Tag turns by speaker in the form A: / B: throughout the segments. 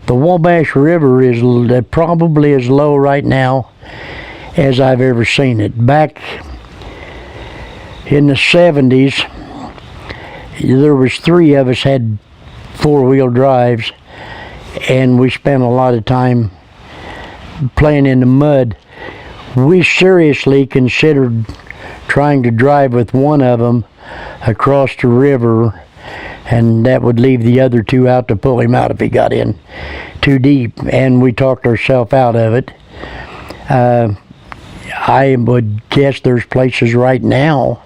A: The Wabash River is probably as low right now as I've ever seen it. Back in the 70s, there was 3 of us had 4-wheel drives, and we spent a lot of time playing in the mud. We seriously considered trying to drive with one of them across the river, and that would leave the other 2 out to pull him out if he got in too deep, and we talked ourselves out of it. I would guess there's places right now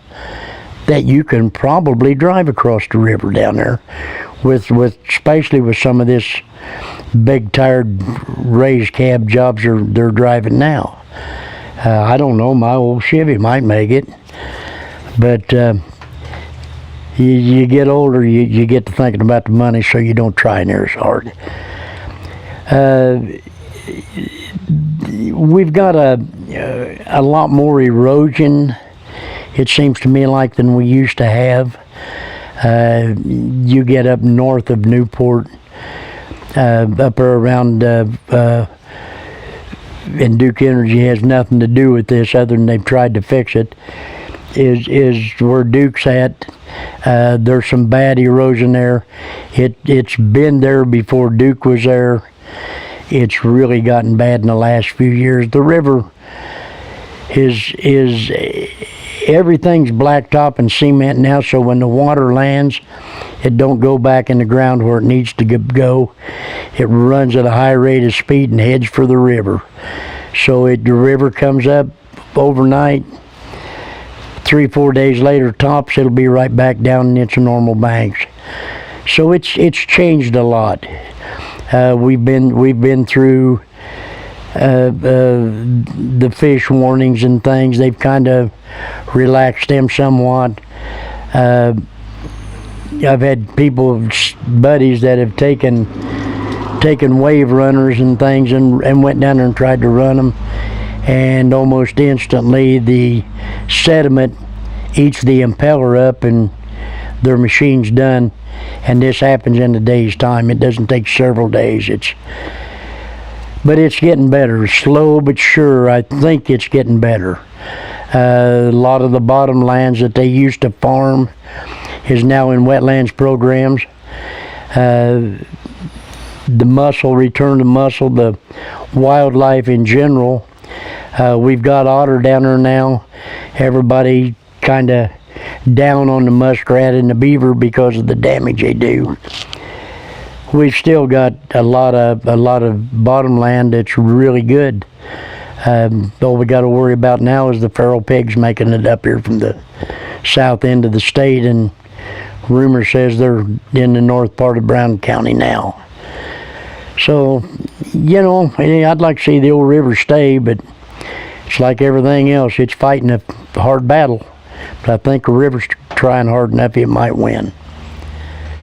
A: that you can probably drive across the river down there, especially with some of this big tired raised cab jobs they're driving now. I don't know, my old Chevy might make it, but you get older, you get to thinking about the money, so you don't try near as hard. We've got a lot more erosion, it seems to me like, than we used to have. You get up north of Newport, up around, and Duke Energy has nothing to do with this other than they've tried to fix it, is where Duke's at. There's some bad erosion there. It's been there before Duke was there. It's really gotten bad in the last few years. The river is everything's blacktop and cement now, so when the water lands, it don't go back in the ground where it needs to go. It runs at a high rate of speed and heads for the river. So the river comes up overnight, 3-4 days later tops, it'll be right back down in its normal banks. So it's changed a lot. We've been through the fish warnings and things. They've kind of relaxed them somewhat. I've had buddies that have taken wave runners and things and went down there and tried to run them, and almost instantly the sediment eats the impeller up and their machine's done. And this happens in a day's time. It doesn't take several days. But it's getting better, slow but sure. I think it's getting better. A lot of the bottom lands that they used to farm is now in wetlands programs. The mussel, return to mussel, the wildlife in general. We've got otter down there now. Everybody kind of down on the muskrat and the beaver because of the damage they do. We've still got a lot of bottom land that's really good. All we got to worry about now is the feral pigs making it up here from the south end of the state, and rumor says they're in the north part of Brown County now. So, I'd like to see the old river stay, but it's like everything else, it's fighting a hard battle. But I think the river's trying hard enough, it might win.